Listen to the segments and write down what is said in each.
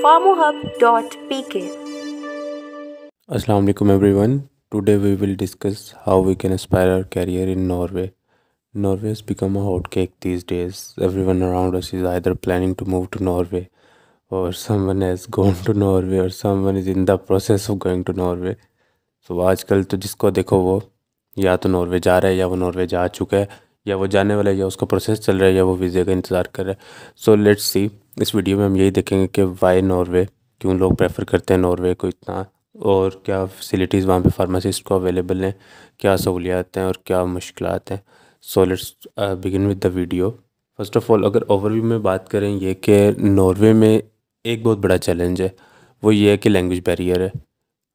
farmohub.pk. Assalamu alaikum everyone. Today we will discuss how we can aspire our career in Norway. Norway has become a hot cake these days. Everyone around us is either planning to move to Norway or someone has gone to Norway or someone is in the process of going to Norway. So आजकल तो जिसको देखो वो या तो Norway जा रहा है या वो नॉर्वे जा चुका है या वो जाने वाला है या उसका प्रोसेस चल रहा है या वो वीज़े का इंतज़ार कर रहा है. सो लेट्स सी, इस वीडियो में हम यही देखेंगे कि वाई नॉर्वे, क्यों लोग प्रेफर करते हैं नॉर्वे को इतना, और क्या फैसिलिटीज़ वहाँ पे फार्मासिस्ट को अवेलेबल हैं, क्या सहूलियात हैं और क्या मुश्किलात हैं. सो let's begin with the video. First of all, अगर ओवरव्यू में बात करें ये कि नॉर्वे में एक बहुत बड़ा चैलेंज है, वो ये है कि लैंग्वेज बैरियर है.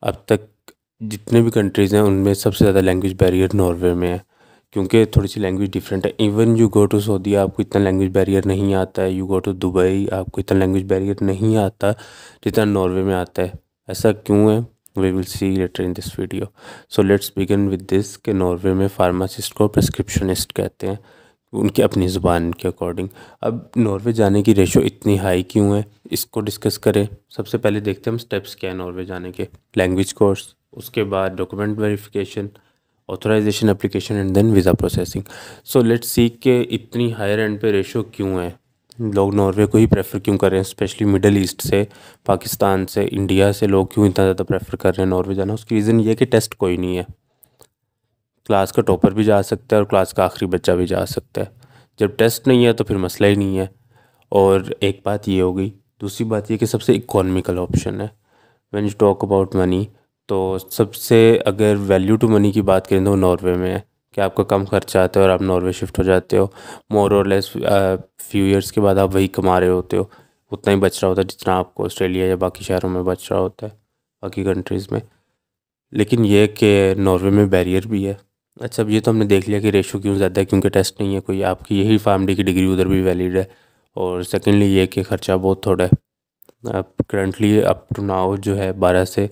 अब तक जितने भी कंट्रीज़ हैं उनमें सबसे ज़्यादा लैंग्वेज बैरियर नॉर्वे में है, क्योंकि थोड़ी सी लैंग्वेज डिफरेंट है. Even you go to Saudi आपको इतना लैंग्वेज बैरियर नहीं आता है, यू गो टू दुबई आपको इतना लैंग्वेज बैरियर नहीं आता जितना नॉर्वे में आता है. ऐसा क्यों है, we will see later in this video. So let's begin with this कि नॉर्वे में फार्मासिस्ट को प्रिस्क्रिप्शनिस्ट कहते हैं, उनकी अपनी ज़ुबान के अकॉर्डिंग. अब नॉर्वे जाने की रेशो इतनी हाई क्यों है, इसको डिस्कस करें. सबसे पहले देखते हैं हम स्टेप्स क्या है नॉर्वे जाने के. लैंग्वेज कोर्स, उसके बाद document verification, authorisation application and then visa processing. So let's see के इतनी हायर एंड पे रेशो क्यों है, लोग नॉर्वे को ही प्रेफर क्यों कर रहे हैं. स्पेशली मिडल ईस्ट से, पाकिस्तान से, इंडिया से लोग क्यों इतना ज़्यादा प्रेफर कर रहे हैं नॉर्वे जाना. उसकी रीज़न ये है कि टेस्ट कोई नहीं है. क्लास का टॉपर भी जा सकता है और क्लास का आखिरी बच्चा भी जा सकता है. जब टेस्ट नहीं है तो फिर मसला ही नहीं है. और एक बात ये हो गई. दूसरी बात ये कि सबसे इकोनॉमिकल ऑप्शन है. When you talk about money, तो सबसे अगर वैल्यू टू मनी की बात करें तो नॉर्वे में है कि आपका कम खर्चा आता है और आप नॉर्वे शिफ्ट हो जाते हो. मोर और लेस फ्यू ईयर्स के बाद आप वही कमा रहे होते हो, उतना ही बच रहा होता है जितना आपको ऑस्ट्रेलिया या बाकी शहरों में बच रहा होता है, बाकी कंट्रीज़ में. लेकिन ये कि नॉर्वे में बैरियर भी है. अच्छा, अब ये तो हमने देख लिया कि रेशो क्यों ज़्यादा है, क्योंकि टेस्ट नहीं है कोई. आपकी यही फार्मडी की डिग्री उधर भी वैलिड है. और सेकेंडली ये कि ख़र्चा बहुत थोड़ा है. अब करंटली अप टू नाउ जो है 12 से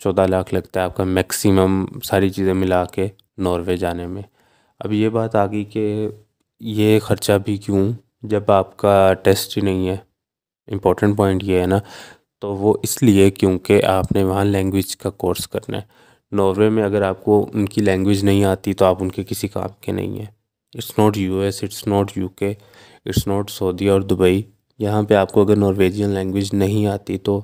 14 लाख लगता है आपका मैक्सिमम, सारी चीज़ें मिला के नॉर्वे जाने में. अब ये बात आ गई कि ये ख़र्चा भी क्यों, जब आपका टेस्ट ही नहीं है. इम्पोर्टेंट पॉइंट ये है ना, तो वो इसलिए क्योंकि आपने वहाँ लैंग्वेज का कोर्स करना है. नॉर्वे में अगर आपको उनकी लैंग्वेज नहीं आती तो आप उनके किसी काम के नहीं हैं. It's not US, it's not UK, it's not Saudi और दुबई. यहाँ पे आपको अगर नॉर्वेजियन लैंग्वेज नहीं आती तो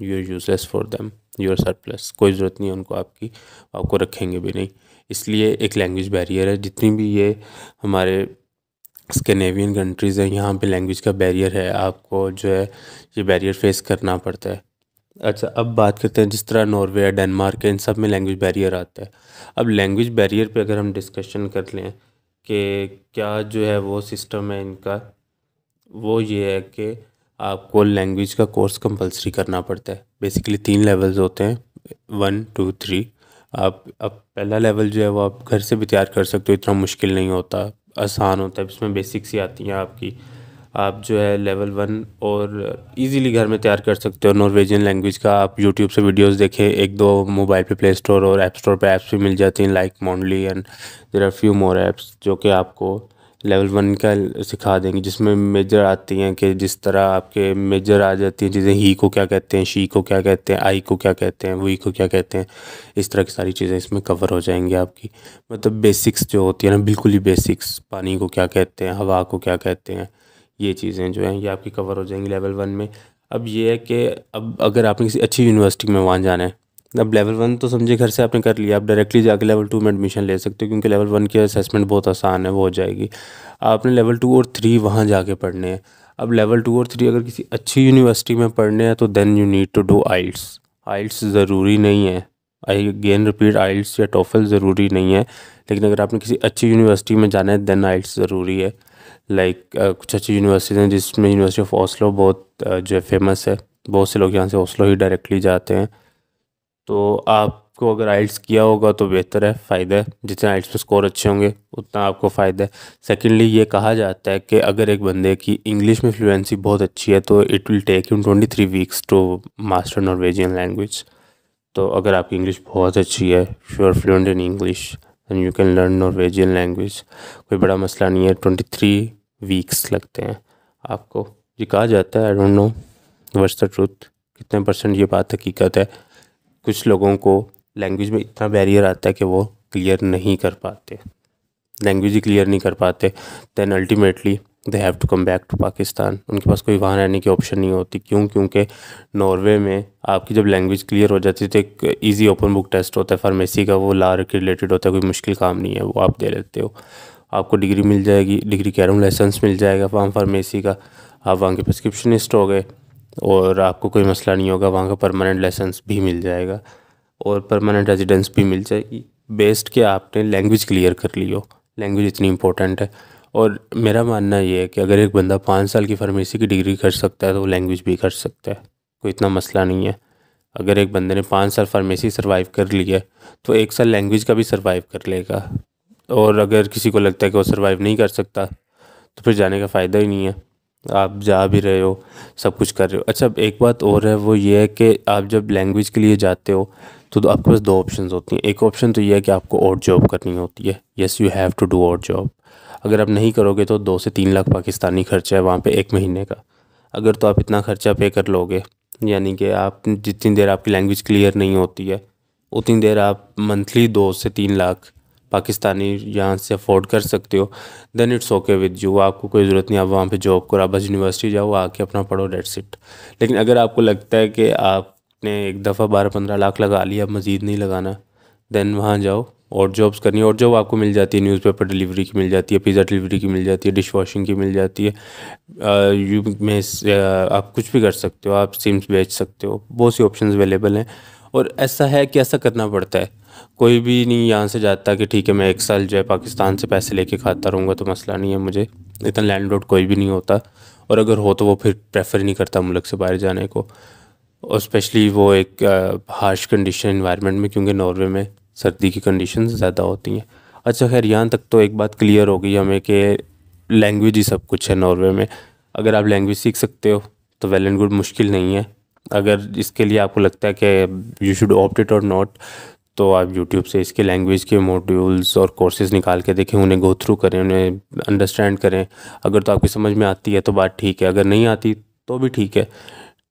you are useless for them, you are surplus. कोई ज़रूरत नहीं है उनको आपकी, आपको रखेंगे भी नहीं. इसलिए एक लैंग्वेज बैरियर है. जितनी भी ये हमारे स्कैंडिनेवियन कंट्रीज़ हैं, यहाँ पे लैंग्वेज का बैरियर है. आपको जो है ये बैरियर फेस करना पड़ता है. अच्छा, अब बात करते हैं जिस तरह नॉर्वे है, डेनमार्क है, इन सब में लैंग्वेज बैरियर आता है. अब लैंग्वेज बैरियर पे अगर हम डिस्कशन कर लें कि क्या जो है वो सिस्टम है इनका, वो ये है कि आपको लैंग्वेज का कोर्स कंपलसरी करना पड़ता है. बेसिकली 3 लेवल्स होते हैं, 1 2 3. आप अब पहला लेवल जो है वो आप घर से भी तैयार कर सकते हो, इतना मुश्किल नहीं होता, आसान होता है. इसमें बेसिक्स ही आती हैं आपकी. आप जो है लेवल 1 और इजीली घर में तैयार कर सकते हो नॉर्वेजियन लैंग्वेज का. आप यूट्यूब से वीडियोस देखें, एक दो मोबाइल पे प्ले स्टोर और ऐप स्टोर पे ऐप्स भी मिल जाती हैं like Mondly and there are few more apps जो कि आपको लेवल 1 का सिखा देंगे, जिसमें मेजर आती हैं कि जिस तरह आपके मेजर आ जाती हैं चीज़ें. ही को क्या कहते हैं, शी को क्या कहते हैं, आई को क्या कहते हैं, वी को क्या कहते हैं. इस तरह की सारी चीज़ें इसमें कवर हो जाएंगी आपकी. मतलब बेसिक्स जो होती है ना, बिल्कुल ही बेसिक्स. पानी को क्या कहते हैं, हवा को क्या कहते हैं, ये चीज़ें जो हैं ये आपकी कवर हो जाएंगी लेवल 1 में. अब ये है कि अब अगर आपने किसी अच्छी यूनिवर्सिटी में वहाँ जाना है, अब लेवल 1 तो समझे घर से आपने कर लिया, आप डायरेक्टली जाके लेवल 2 में एडमिशन ले सकते हो, क्योंकि लेवल 1 की असेसमेंट बहुत आसान है, वो हो जाएगी. आपने लेवल 2 और 3 वहाँ जाके पढ़ने हैं. अब लेवल 2 और 3 अगर किसी अच्छी यूनिवर्सिटी में पढ़ने हैं तो then you need to do IELTS. IELTS ज़रूरी नहीं है, आई अगेन रिपीट, आइल्स या टोफल ज़रूरी नहीं है. लेकिन अगर आपने किसी अच्छी यूनिवर्सिटी में जाना है देन आइल्स ज़रूरी है. लाइक कुछ अच्छी यूनिवर्सिटीज़ हैं, जिसमें यूनिवर्सिटी ऑफ ओस्लो बहुत जो है फेमस है. बहुत से लोग यहाँ से ओस्लो ही डायरेक्टली जाते हैं. तो आपको अगर आइल्स किया होगा तो बेहतर है, फ़ायदा है. जितने आइल्स में स्कोर अच्छे होंगे उतना आपको फ़ायदा है. सेकेंडली ये कहा जाता है कि अगर एक बंदे की इंग्लिश में फ्लुएंसी बहुत अच्छी है तो it will take him 23 weeks to master Norwegian language. तो अगर आपकी इंग्लिश बहुत अच्छी है, you are fluent in English, than you can learn Norwegian language. कोई बड़ा मसला नहीं है. 23 वीक्स लगते हैं आपको, ये कहा जाता है, I don't know, what's the truth, कितने परसेंट ये बात हकीकत है? कुछ लोगों को लैंग्वेज में इतना बैरियर आता है कि वो क्लियर नहीं कर पाते, लैंग्वेज ही क्लियर नहीं कर पाते, then ultimately they have to come back to Pakistan. उनके पास कोई वहाँ रहने की ऑप्शन नहीं होती। क्यों? क्योंकि नॉर्वे में आपकी जब लैंग्वेज क्लियर हो जाती है तो एक इजी ओपन बुक टेस्ट होता है फार्मेसी का, वो लॉ के रिलेटेड होता है, कोई मुश्किल काम नहीं है, वो आप दे लेते हो, आपको डिग्री मिल जाएगी, डिग्री कह रहा हूँ लाइसेंस मिल जाएगा वहाँ फार्मेसी का, आप वहाँ के प्रिस्क्रिप्शनिस्ट हो गए और आपको कोई मसला नहीं होगा, वहाँ का परमानेंट लाइसेंस भी मिल जाएगा और परमानेंट रेजिडेंस भी मिल जाएगी, बेस्ड कि आपने लैंग्वेज क्लियर कर ली हो। लैंग्वेज इतनी इंपॉर्टेंट है। और मेरा मानना ये है कि अगर एक बंदा 5 साल की फार्मेसी की डिग्री कर सकता है तो वो लैंग्वेज भी कर सकता है, कोई इतना मसला नहीं है। अगर एक बंदे ने 5 साल फार्मेसी सर्वाइव कर लिया तो 1 साल लैंग्वेज का भी सर्वाइव कर लेगा। और अगर किसी को लगता है कि वो सर्वाइव नहीं कर सकता तो फिर जाने का फ़ायदा ही नहीं है। आप जा भी रहे हो, सब कुछ कर रहे हो। अच्छा, एक बात और है, वो ये है कि आप जब लैंग्वेज के लिए जाते हो तो आपके पास 2 ऑप्शंस होती हैं। एक ऑप्शन तो ये है कि आपको और जॉब करनी होती है, yes you have to do और जॉब। अगर आप नहीं करोगे तो 2 से 3 लाख पाकिस्तानी खर्चा है वहाँ पे एक महीने का। अगर तो आप इतना खर्चा पे कर लोगे, यानी कि आप जितनी देर आपकी लैंग्वेज क्लियर नहीं होती है उतनी देर आप मंथली 2 से 3 लाख पाकिस्तानी यहाँ से अफोर्ड कर सकते हो, then it's okay with you. आपको कोई ज़रूरत नहीं आप वहाँ पे जॉब करो, आप बस यूनिवर्सिटी जाओ, आके अपना पढ़ो, डेट्स इट। लेकिन अगर आपको लगता है कि आपने एक दफ़ा 12-15 लाख लगा लिया, अब मज़ीद नहीं लगाना, देन वहाँ जाओ और जॉब्स करनी है। और जॉब आपको मिल जाती है, न्यूज़पेपर डिलीवरी की मिल जाती है, पिज़्ज़ा डिलीवरी की मिल जाती है, डिश वॉशिंग की मिल जाती है, यू में आप कुछ भी कर सकते हो, आप सिम्स बेच सकते हो, बहुत सी ऑप्शंस अवेलेबल हैं। और ऐसा है कि ऐसा करना पड़ता है, कोई भी नहीं यहाँ से जाता कि ठीक है मैं 1 साल जो है पाकिस्तान से पैसे लेके खाता रहूँगा तो मसला नहीं है मुझे, इतना लैंडलॉर्ड कोई भी नहीं होता। और अगर हो तो वो फिर प्रेफर नहीं करता मुल्क से बाहर जाने को, और स्पेशली वो एक हार्श कंडीशन इन्वायरमेंट में, क्योंकि नॉर्वे में सर्दी की कंडीशन ज़्यादा होती हैं। अच्छा खैर, यहाँ तक तो एक बात क्लियर हो गई हमें कि लैंग्वेज ही सब कुछ है नॉर्वे में। अगर आप लैंग्वेज सीख सकते हो तो वेल एंड गुड, मुश्किल नहीं है। अगर इसके लिए आपको लगता है कि यू शुड ऑप्ट इट और नॉट, तो आप यूट्यूब से इसके लैंग्वेज के मॉड्यूल्स और कोर्सेज़ निकाल के देखें, उन्हें गो थ्रू करें, उन्हें अंडरस्टैंड करें। अगर तो आपकी समझ में आती है तो बात ठीक है, अगर नहीं आती तो भी ठीक है,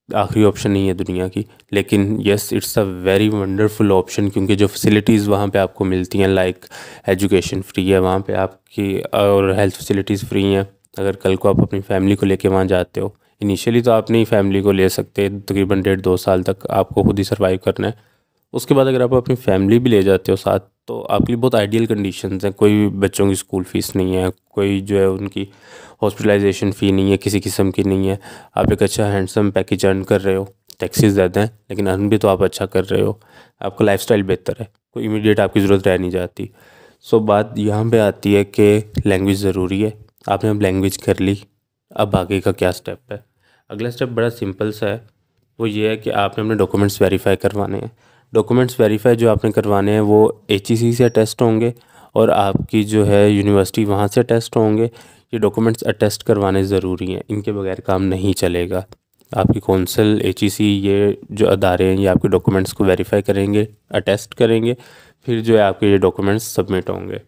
आखिरी ऑप्शन नहीं है दुनिया की। लेकिन yes, it's a very wonderful option, क्योंकि जो फैसिलिटीज़ वहाँ पे आपको मिलती हैं, लाइक एजुकेशन फ्री है वहाँ पे आपकी, और हेल्थ फैसिलिटीज़ फ्री हैं। अगर कल को आप अपनी फैमिली को लेके वहाँ जाते हो, इनिशियली तो आप नहीं फैमिली को ले सकते, तकरीबन 1.5-2 साल तक आपको खुद ही सर्वाइव करना है। उसके बाद अगर आप अपनी फैमिली भी ले जाते हो साथ, तो आपके लिए बहुत आइडियल कंडीशंस हैं। कोई बच्चों की स्कूल फ़ीस नहीं है, कोई जो है उनकी हॉस्पिटलाइजेशन फ़ी नहीं है, किसी किस्म की नहीं है। आप एक अच्छा हैंडसम पैकेज अर्न कर रहे हो, टैक्सेस ज़्यादा हैं लेकिन अर्न भी तो आप अच्छा कर रहे हो, आपका लाइफस्टाइल बेहतर है, कोई इमीडिएट आपकी ज़रूरत रह नहीं जाती। सो बात यहाँ पे आती है कि लैंग्वेज ज़रूरी है। आपने अब लैंग्वेज कर ली, अब आगे का क्या स्टेप है? अगला स्टेप बड़ा सिंपल सा है, वो ये है कि आपने अपने डॉक्यूमेंट्स वेरीफाई करवाने हैं। डॉक्यूमेंट्स वेरीफाई जो आपने करवाने हैं वो HEC से टेस्ट होंगे और आपकी जो है यूनिवर्सिटी वहाँ से टेस्ट होंगे। ये डॉक्यूमेंट्स अटेस्ट करवाने ज़रूरी हैं, इनके बगैर काम नहीं चलेगा। आपकी कौंसल, HEC, ये जो अदारे हैं ये आपके डॉक्यूमेंट्स को वेरीफाई करेंगे, अटेस्ट करेंगे, फिर जो है आपके ये डॉक्यूमेंट्स सबमिट होंगे।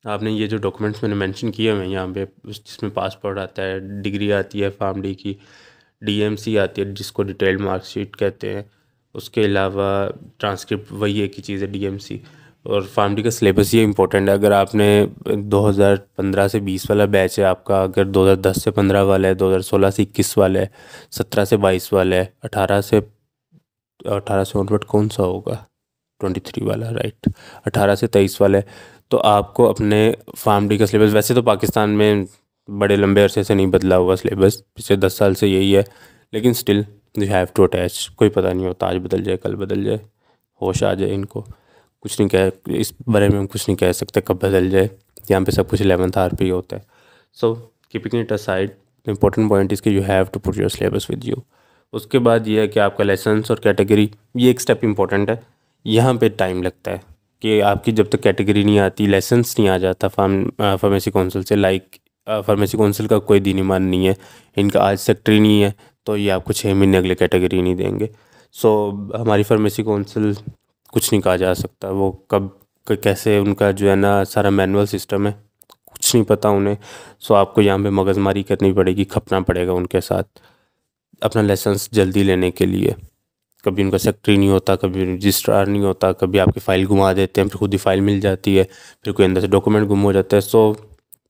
आपने ये जो डॉक्यूमेंट्स मैंने मेंशन किए हुए हैं यहाँ पे, जिसमें पासपोर्ट आता है, डिग्री आती है फार्म डी की, DMC आती है जिसको डिटेल्ड मार्कशीट कहते हैं, उसके अलावा ट्रांसक्रिप्ट, वही एक ही चीज़ है DMC। और फार्म डी का सिलेबस ये इंपॉर्टेंट है। अगर आपने 2015 से 20 वाला बैच है आपका, अगर 2010 से 15 वाला है, 2016 से 21 वाला है, 17 से 22 वाला है, 18 से ऑनवर्ड कौन सा होगा, 23 वाला, राइट, 18 से 23 वाला है, तो आपको अपने फार्म डी का सिलेबस, वैसे तो पाकिस्तान में बड़े लंबे अरसे से नहीं बदला हुआ सिलेबस, पिछले 10 साल से यही है, लेकिन still you have to attach. कोई पता नहीं होता, आज बदल जाए कल बदल जाए, होश आ जाए इनको, कुछ नहीं कह, इस बारे में हम कुछ नहीं कह सकते कब बदल जाए। यहाँ पे सब कुछ 11th आवर पे ही होता है। So keeping it aside, important point is कि you have to put your syllabus with you. उसके बाद ये है कि आपका लाइसेंस और कैटेगरी, ये एक स्टेप इंपॉर्टेंट है। यहाँ पे टाइम लगता है कि आपकी जब तक कैटेगरी नहीं आती, लाइसेंस नहीं आ जाता फार्मेसी काउंसिल से, लाइक फार्मेसी काउंसिल का कोई दीन ईमान नहीं है, इनका आज सेक्रेटरी नहीं है तो ये आपको 6 महीने अगले कैटेगरी नहीं देंगे। सो हमारी फार्मेसी काउंसिल, कुछ नहीं कहा जा सकता वो कब कैसे, उनका जो है ना सारा मैनुअल सिस्टम है, कुछ नहीं पता उन्हें। सो आपको यहाँ पे मगजमारी करनी पड़ेगी, खपना पड़ेगा उनके साथ। अपना लाइसेंस जल्दी लेने के लिए। कभी उनका सेक्रेटरी नहीं होता, कभी रजिस्ट्रार नहीं होता, कभी आपकी फ़ाइल घुमा देते हैं, फिर खुद ही फ़ाइल मिल जाती है, फिर कोई अंदर से डॉक्यूमेंट गुम हो जाता है। सो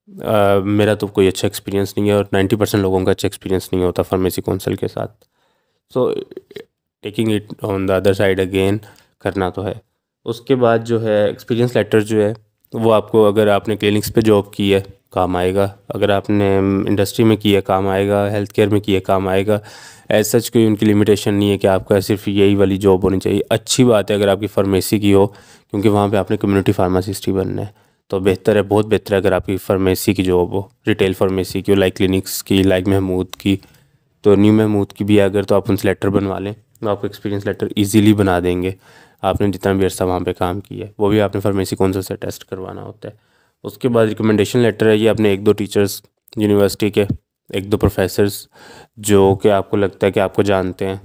मेरा तो कोई अच्छा एक्सपीरियंस नहीं है और 90% लोगों का अच्छा एक्सपीरियंस नहीं होता फार्मेसी काउंसिल के साथ। So taking it on the other side again करना तो है। उसके बाद जो है एक्सपीरियंस लेटर जो है वो आपको, अगर आपने क्लिनिक्स पे जॉब की है काम आएगा, अगर आपने इंडस्ट्री में की है काम आएगा, हेल्थ केयर में की है काम आएगा। एज सच कोई उनकी लिमिटेशन नहीं है कि आपका सिर्फ यही वाली जॉब होनी चाहिए। अच्छी बात है अगर आपकी फार्मेसी की हो, क्योंकि वहाँ पे आपने कम्युनिटी फार्मासिस्ट ही बनना है, तो बेहतर है, बहुत बेहतर है अगर आपकी फार्मेसी की जॉब हो, रिटेल फार्मेसी की हो, लाइक क्लिनिक्स की, लाइक महमूद की। तो न्यू महमूद की भी है अगर, तो आप उनसे लेटर बनवा लें, वो आपको एक्सपीरियंस लेटर ईजिली बना देंगे। आपने जितना भी अर्सा वहाँ पे काम किया है वो भी आपने फार्मेसी काउंसिल से टेस्ट करवाना होता है। उसके बाद रिकमेंडेशन लेटर है, ये अपने एक दो टीचर्स यूनिवर्सिटी के, एक दो प्रोफेसर्स जो कि आपको लगता है कि आपको जानते हैं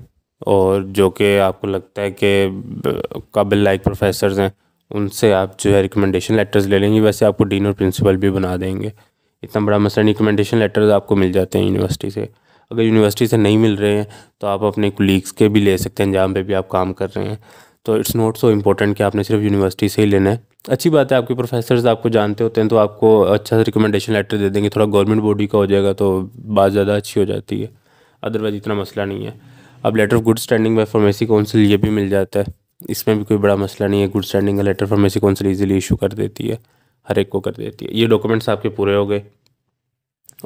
और जो कि आपको लगता है कि काबिल लाइक प्रोफेसर्स हैं, उनसे आप जो है रिकमेंडेशन लेटर्स ले लेंगे। वैसे आपको डीन और प्रिंसिपल भी बना देंगे, इतना बड़ा मसला। रिकमेंडेशन लेटर्स आपको मिल जाते हैं यूनिवर्सिटी से। अगर यूनिवर्सिटी से नहीं मिल रहे हैं तो आप अपने कुलीग्स के भी ले सकते हैं जहाँ पे भी आप काम कर रहे हैं। तो इट्स नॉट सो इम्पोर्टेंट कि आपने सिर्फ यूनिवर्सिटी से ही लेना है। अच्छी बात है आपके प्रोफेसर्स आपको जानते होते हैं तो आपको अच्छा सा रिकमेंडेशन लेटर दे देंगे, थोड़ा गवर्नमेंट बॉडी का हो जाएगा तो बात ज़्यादा अच्छी हो जाती है। अदरवाइज इतना मसला नहीं है। अब letter of good standing by pharmacy council ये भी मिल जाता है, इसमें भी कोई बड़ा मसला नहीं है। गुड स्टैंडिंग का letter pharmacy council easily issue कर देती है, हर एक को कर देती है। ये डॉक्यूमेंट्स आपके पूरे हो गए।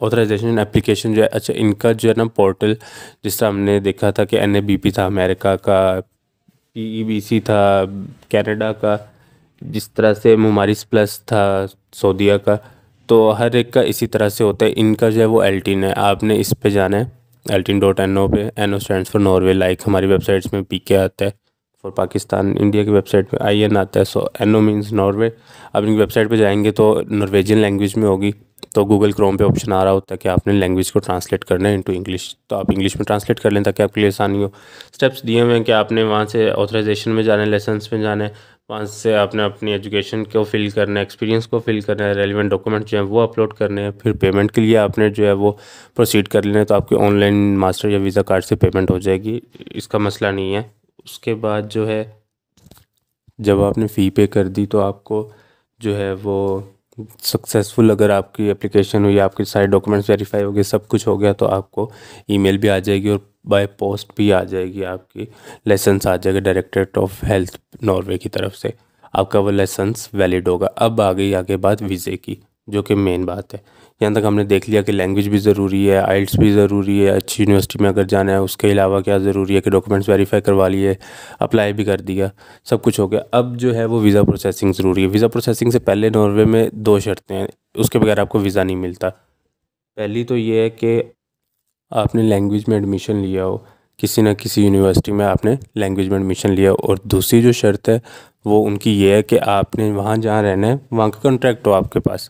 ऑथराइजेशन एप्लीकेशन जो है, अच्छा इनका जो है ना पोर्टल, जिस तरह हमने देखा था कि NABP था अमेरिका का, PEBC था कनाडा का, जिस तरह से मुमारिस प्लस था सऊदीया का, तो हर एक का इसी तरह से होता है। इनका जो है वो एल्टिन है, आपने इस पे जाना है eltin.no पे। NO stands for Norway, like हमारी वेबसाइट्स में PK आता है फॉर पाकिस्तान, इंडिया की वेबसाइट पे IN आता है। सो NO मीन्स नॉर्वे। अब इनकी वेबसाइट पे जाएंगे तो नॉर्वेजियन लैंग्वेज में होगी, तो गूगल क्रोम पे ऑप्शन आ रहा होता है कि आपने लैंग्वेज को ट्रांसलेट करना है इनटू इंग्लिश, तो आप इंग्लिश में ट्रांसलेट कर लें ताकि आपके लिए आसानी हो। स्टेप्स दिए हुए हैं कि आपने वहाँ से ऑथराइजेशन में जाना है, लाइसेंस में जाना है, वहाँ से आपने अपनी एजुकेशन को फिल करना है, एक्सपीरियंस को फिल करना है, रेलिवेंट डॉक्यूमेंट जो है वो अपलोड करने हैं, फिर पेमेंट के लिए आपने जो है वो प्रोसीड कर लेना है। तो आपके ऑनलाइन मास्टर या वीज़ा कार्ड से पेमेंट हो जाएगी, इसका मसला नहीं है। उसके बाद जो है जब आपने फ़ी पे कर दी तो आपको जो है वो सक्सेसफुल, अगर आपकी एप्लीकेशन हुई, आपके सारे डॉक्यूमेंट्स वेरीफाई हो गए, सब कुछ हो गया, तो आपको ईमेल भी आ जाएगी और बाय पोस्ट भी आ जाएगी, आपकी लाइसेंस आ जाएगा डायरेक्टरेट ऑफ हेल्थ नॉर्वे की तरफ से, आपका वो लाइसेंस वैलिड होगा। अब आ गई आगे बात वीज़े की, जो कि मेन बात है। यहाँ तक हमने देख लिया कि लैंग्वेज भी ज़रूरी है, आइल्स भी ज़रूरी है, अच्छी यूनिवर्सिटी में अगर जाना है। उसके अलावा क्या ज़रूरी है कि डॉक्यूमेंट्स वेरीफाई करवा लिए, अप्लाई भी कर दिया, सब कुछ हो गया। अब जो है वो वीज़ा प्रोसेसिंग ज़रूरी है। वीज़ा प्रोसेसिंग से पहले नॉर्वे में दो शर्तें हैं, उसके बगैर आपको वीज़ा नहीं मिलता। पहली तो ये है कि आपने लैंग्वेज में एडमिशन लिया हो, किसी न किसी यूनिवर्सिटी में आपने लैंग्वेज में एडमिशन लिया हो। और दूसरी जो शर्त है वो उनकी ये है कि आपने वहाँ जहाँ रहना है वहाँ का कॉन्ट्रैक्ट हो आपके पास।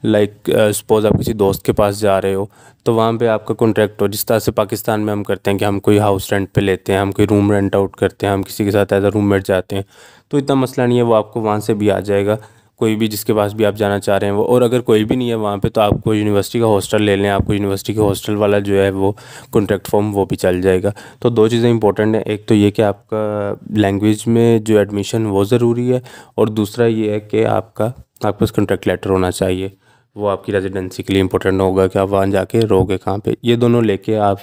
लाइक सपोज़ आप किसी दोस्त के पास जा रहे हो तो वहाँ पे आपका कॉन्ट्रैक्ट हो, जिस तरह से पाकिस्तान में हम करते हैं कि हम कोई हाउस रेंट पे लेते हैं, हम कोई रूम रेंट आउट करते हैं, हम किसी के साथ एज अ रूममेट जाते हैं, तो इतना मसला नहीं है, वो आपको वहाँ से भी आ जाएगा, कोई भी जिसके पास भी आप जाना चाह रहे हैं वो। और अगर कोई भी नहीं है वहाँ पे तो आपको यूनिवर्सिटी का हॉस्टल ले लें, आपको यूनिवर्सिटी के हॉस्टल वाला जो है वो कॉन्ट्रैक्ट फॉर्म वो भी चल जाएगा। तो दो चीज़ें इंपॉर्टेंट हैं, एक तो ये कि आपका लैंग्वेज में जो एडमिशन वो ज़रूरी है, और दूसरा ये है कि आपके पास कॉन्ट्रैक्ट लेटर होना चाहिए, वो आपकी रेजिडेंसी के लिए इंपॉर्टेंट होगा कि आप वहाँ जाके रहोगे कहाँ पे। ये दोनों लेके आप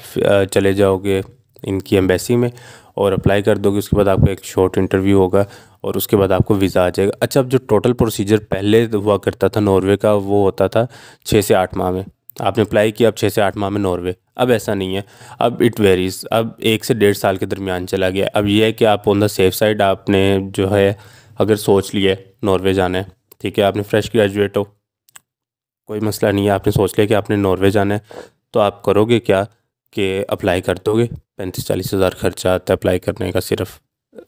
चले जाओगे इनकी एम्बेसी में और अप्लाई कर दोगे। उसके बाद आपका एक शॉर्ट इंटरव्यू होगा और उसके बाद आपको वीज़ा आ जाएगा। अच्छा, अब जो टोटल प्रोसीजर पहले हुआ करता था नॉर्वे का, वो होता था 6 से 8 माह में। आपने अप्लाई किया, अब 6 से 8 माह में नॉर्वे। अब ऐसा नहीं है, अब इट वेरीज, अब 1 से 1.5 साल के दरमियान चला गया। अब ये है कि आप ऑन द सेफ साइड आपने जो है अगर सोच लिया नॉर्वे जाना है, ठीक है, आपने फ्रेश ग्रेजुएट हो, कोई मसला नहीं है, आपने सोच लिया कि आपने नॉर्वे जाना है, तो आप करोगे क्या कि अप्लाई कर दोगे। 35-40 हज़ार खर्चा आता है अप्लाई करने का, सिर्फ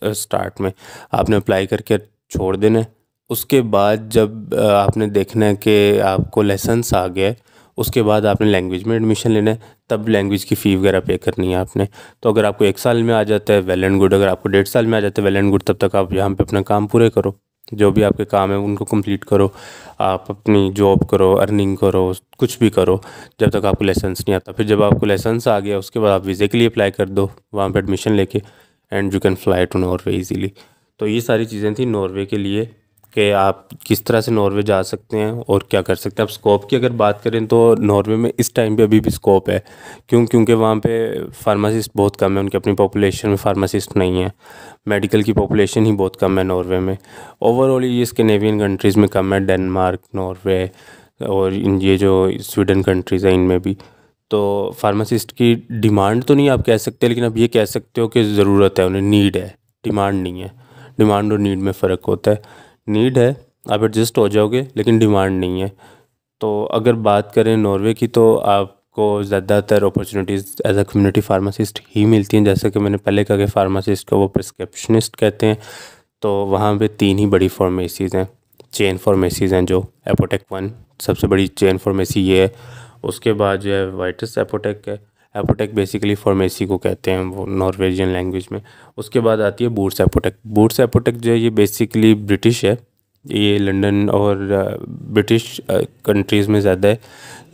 स्टार्ट में आपने अप्लाई करके छोड़ देना है। उसके बाद जब आपने देखना है कि आपको लाइसेंस आ गया है, उसके बाद आपने लैंग्वेज में एडमिशन लेना है, तब लैंग्वेज की फ़ी वगैरह पे करनी है आपने। तो अगर आपको 1 साल में आ जाता है वेल एंड गुड, अगर आपको 1.5 साल में आ जाता है वेल एंड गुड, तब तक आप यहाँ पे अपना काम पूरे करो। जो भी आपके काम है उनको कंप्लीट करो, आप अपनी जॉब करो, अर्निंग करो, कुछ भी करो जब तक आपको लाइसेंस नहीं आता। फिर जब आपको लाइसेंस आ गया उसके बाद आप वीज़े के लिए अप्लाई कर दो वहाँ पे एडमिशन लेके, and you can fly to Norway easily. तो ये सारी चीज़ें थी नॉर्वे के लिए कि आप किस तरह से नॉर्वे जा सकते हैं और क्या कर सकते हैं। अब स्कोप की अगर बात करें तो नॉर्वे में इस टाइम पे अभी भी स्कोप है। क्योंकि वहाँ पे फार्मासिस्ट बहुत कम है, उनकी अपनी पॉपुलेशन में फार्मासिस्ट नहीं है। मेडिकल की पॉपुलेशन ही बहुत कम है नॉर्वे में। ओवरऑल ये स्कैंडिनेवियन कंट्रीज़ में कम है, डेनमार्क, नॉर्वे और इन ये जो स्वीडन कंट्रीज़ हैं इनमें भी। तो फार्मासिस्ट की डिमांड तो नहीं आप कह सकते, लेकिन आप ये कह सकते हो कि ज़रूरत है, उन्हें नीड है, डिमांड नहीं है। डिमांड और नीड में फ़र्क होता है। नीड है, आप एडजस्ट हो जाओगे, लेकिन डिमांड नहीं है। तो अगर बात करें नॉर्वे की तो आपको ज़्यादातर opportunities as a community pharmacist ही मिलती हैं। जैसे कि मैंने पहले कहा कि फार्मासिस्ट को वो प्रिस्क्रिप्शनिस्ट कहते हैं। तो वहाँ पे 3 ही बड़ी फार्मेसीज़ हैं, चेन फार्मेसीज़ हैं, जो एपोटेक 1 सबसे बड़ी चेन फार्मेसी ये है। उसके बाद जो है वाइटस एपोटेक है। एपोटेक बेसिकली फार्मेसी को कहते हैं वो नॉर्वेजियन लैंग्वेज में। उसके बाद आती है बूट्स एपोटेक। बूट्स एपोटेक जो है ये बेसिकली ब्रिटिश है। ये लंदन और ब्रिटिश कंट्रीज़ में ज़्यादा है,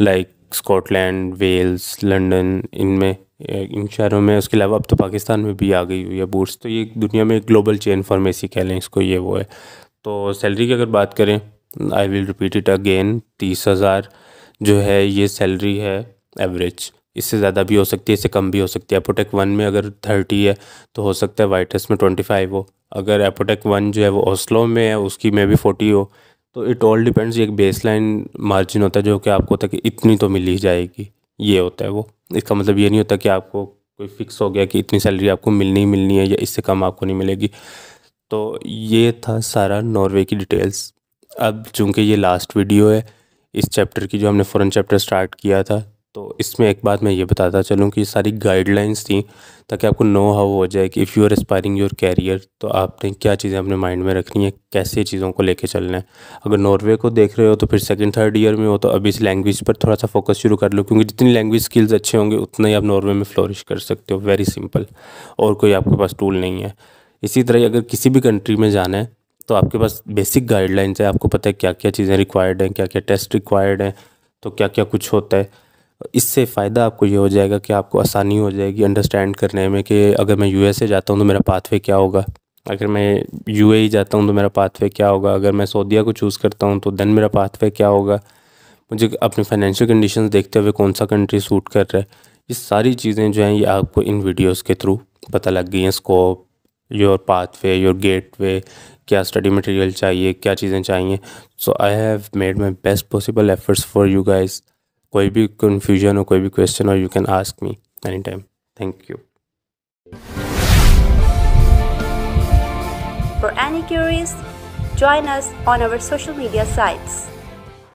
लाइक स्कॉटलैंड, वेल्स, लंदन, इनमें इन शहरों में। उसके अलावा अब तो पाकिस्तान में भी आ गई हुई है बूट्स। तो ये दुनिया में एक ग्लोबल चेन फार्मेसी कह लें इसको, ये वो है। तो सैलरी की अगर बात करें, I will repeat it again, 30,000 जो है ये सैलरी है एवरेज। इससे ज़्यादा भी हो सकती है, इससे कम भी हो सकती है। एपोटेक 1 में अगर 30 है तो हो सकता है वाइटस में 25 हो। अगर एपोटेक 1 जो है वो ओस्लो में है, उसकी में भी 40 हो। तो इट ऑल डिपेंड्स। ये एक बेस लाइन मार्जिन होता है जो कि आपको होता है कि इतनी तो मिल ही जाएगी, ये होता है वो। इसका मतलब ये नहीं होता कि आपको कोई फिक्स हो गया कि इतनी सैलरी आपको मिलनी ही मिलनी है या इससे कम आपको नहीं मिलेगी। तो ये था सारा नॉर्वे की डिटेल्स। अब चूँकि ये लास्ट वीडियो है इस चैप्टर की, जो हमने फ़ॉरेन चैप्टर स्टार्ट किया था, तो इसमें एक बात मैं ये बताता चलूँ कि सारी गाइडलाइंस थी ताकि आपको नो हाउ हो जाए कि if you are aspiring your career तो आपने क्या चीज़ें अपने माइंड में रखनी है, कैसे चीज़ों को लेके चलना है। अगर नॉर्वे को देख रहे हो तो फिर सेकंड थर्ड ईयर में हो तो अभी इस लैंग्वेज पर थोड़ा सा फोकस शुरू कर लो, क्योंकि जितनी लैंग्वेज स्किल्स अच्छे होंगे उतना ही आप नॉर्वे में फ्लोरिश कर सकते हो। वेरी सिंपल, और कोई आपके पास टूल नहीं है। इसी तरह अगर किसी भी कंट्री में जाना है तो आपके पास बेसिक गाइडलाइंस है, आपको पता है क्या क्या चीज़ें रिक्वायर्ड हैं, क्या क्या टेस्ट रिक्वायर्ड हैं, तो क्या क्या कुछ होता है। इससे फ़ायदा आपको ये हो जाएगा कि आपको आसानी हो जाएगी अंडरस्टैंड करने में कि अगर मैं यूएसए जाता हूँ तो मेरा पाथवे क्या होगा, अगर मैं यूएई जाता हूँ तो मेरा पाथवे क्या होगा, अगर मैं सऊदीया को चूज़ करता हूँ तो देन मेरा पाथवे क्या होगा, मुझे अपनी फाइनेंशियल कंडीशंस देखते हुए कौन सा कंट्री सूट कर रहा है। ये सारी चीज़ें जो हैं ये आपको इन वीडियोस के थ्रू पता लग गई हैं। Scope, your pathway, your gateway, क्या स्टडी मटेरियल चाहिए, क्या चीज़ें चाहिए। So I have made my best possible efforts for you guys. कोई भी कन्फ्यूजन हो, कोई भी क्वेश्चन हो, you can ask me any time. Thank you. For any queries, join us on our social media sites.